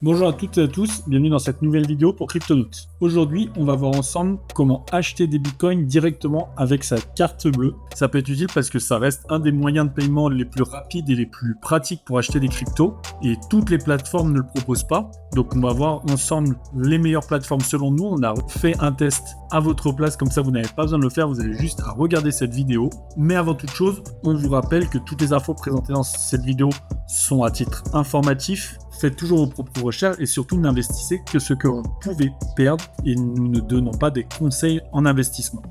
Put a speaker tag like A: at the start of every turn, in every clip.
A: Bonjour à toutes et à tous, bienvenue dans cette nouvelle vidéo pour Cryptonauts. Aujourd'hui, on va voir ensemble comment acheter des bitcoins directement avec sa carte bleue. Ça peut être utile parce que ça reste un des moyens de paiement les plus rapides et les plus pratiques pour acheter des cryptos. Et toutes les plateformes ne le proposent pas. Donc on va voir ensemble les meilleures plateformes selon nous. On a fait un test à votre place, comme ça vous n'avez pas besoin de le faire, vous avez juste à regarder cette vidéo. Mais avant toute chose, on vous rappelle que toutes les infos présentées dans cette vidéo sont à titre informatif. Faites toujours vos propres recherches et surtout n'investissez que ce que vous pouvez perdre et nous ne donnons pas des conseils en investissement.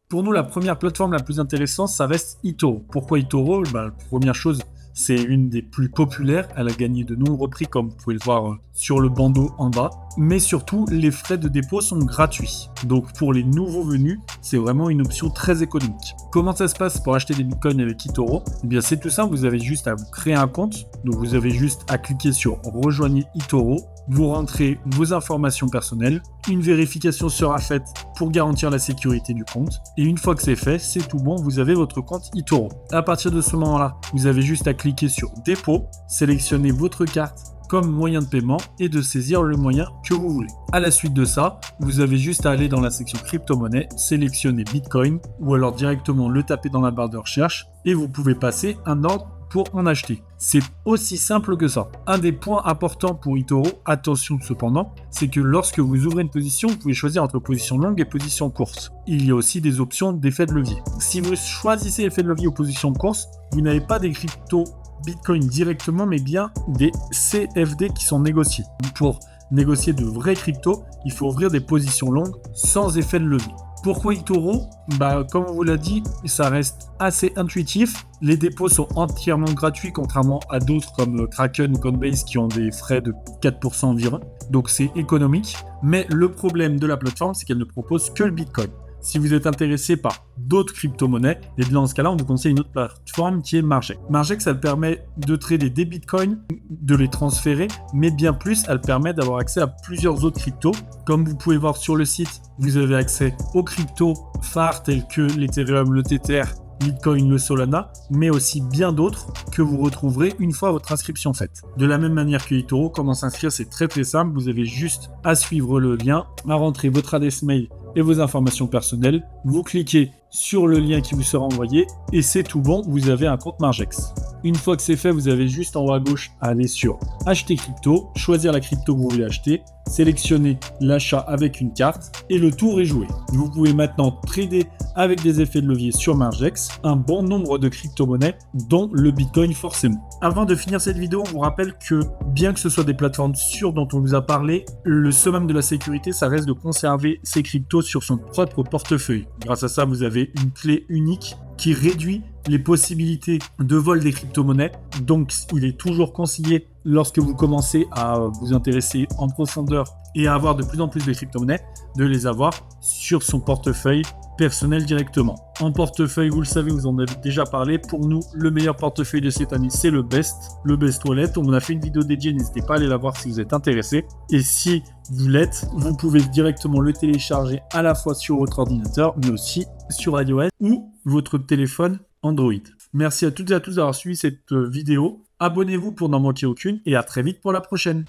A: Pour nous, la première plateforme la plus intéressante, ça reste eToro. Pourquoi eToro ? Première chose, c'est une des plus populaires. Elle a gagné de nombreux prix, comme vous pouvez le voir sur le bandeau en bas. Mais surtout, les frais de dépôt sont gratuits. Donc pour les nouveaux venus, c'est vraiment une option très économique. Comment ça se passe pour acheter des bitcoins avec eToro ? Eh bien, c'est tout simple. Vous avez juste à vous créer un compte. Donc vous avez juste à cliquer sur « Rejoignez eToro ». Vous rentrez vos informations personnelles, une vérification sera faite pour garantir la sécurité du compte, et une fois que c'est fait, c'est tout bon, vous avez votre compte eToro. À partir de ce moment-là, vous avez juste à cliquer sur dépôt, sélectionner votre carte comme moyen de paiement et de saisir le moyen que vous voulez. À la suite de ça, vous avez juste à aller dans la section crypto-monnaie, sélectionner Bitcoin ou alors directement le taper dans la barre de recherche et vous pouvez passer un ordre pour en acheter. C'est aussi simple que ça. Un des points importants pour eToro, attention cependant, c'est que lorsque vous ouvrez une position, vous pouvez choisir entre position longue et position courte. Il y a aussi des options d'effet de levier. Si vous choisissez effet de levier ou position courte, vous n'avez pas des cryptos Bitcoin directement, mais bien des CFD qui sont négociés. Pour négocier de vrais cryptos, il faut ouvrir des positions longues sans effet de levier. Pourquoi eToro ? Comme on vous l'a dit, ça reste assez intuitif. Les dépôts sont entièrement gratuits, contrairement à d'autres comme Kraken ou Coinbase qui ont des frais de 4% environ. Donc c'est économique. Mais le problème de la plateforme, c'est qu'elle ne propose que le Bitcoin. Si vous êtes intéressé par d'autres crypto-monnaies, et dans ce cas-là, on vous conseille une autre plateforme qui est Margex. Margex, elle permet de trader des bitcoins, de les transférer, mais bien plus, elle permet d'avoir accès à plusieurs autres cryptos. Comme vous pouvez voir sur le site, vous avez accès aux cryptos phares tels que l'Ethereum, le Tether, Bitcoin, le Solana, mais aussi bien d'autres que vous retrouverez une fois votre inscription faite. De la même manière que eToro, comment s'inscrire, c'est très simple. Vous avez juste à suivre le lien, à rentrer votre adresse mail et vos informations personnelles. Vous cliquez sur le lien qui vous sera envoyé et c'est tout bon, vous avez un compte Margex. Une fois que c'est fait, vous avez juste en haut à gauche à aller sur acheter crypto, choisir la crypto que vous voulez acheter, sélectionner l'achat avec une carte et le tour est joué. Vous pouvez maintenant trader avec des effets de levier sur Margex un bon nombre de crypto-monnaies, dont le Bitcoin forcément. Avant de finir cette vidéo, on vous rappelle que bien que ce soit des plateformes sûres dont on vous a parlé, le summum de la sécurité, ça reste de conserver ses cryptos sur son propre portefeuille. Grâce à ça, vous avez une clé unique qui réduit les possibilités de vol des crypto-monnaies. Donc, il est toujours conseillé, lorsque vous commencez à vous intéresser en profondeur et à avoir de plus en plus de crypto-monnaies, de les avoir sur son portefeuille personnel directement. En portefeuille, vous le savez, vous en avez déjà parlé. Pour nous, le meilleur portefeuille de cette année, c'est le Best Wallet. On a fait une vidéo dédiée, n'hésitez pas à aller la voir si vous êtes intéressé. Et si vous l'êtes, vous pouvez directement le télécharger à la fois sur votre ordinateur, mais aussi sur iOS ou votre téléphone Android. Merci à toutes et à tous d'avoir suivi cette vidéo. Abonnez-vous pour n'en manquer aucune et à très vite pour la prochaine.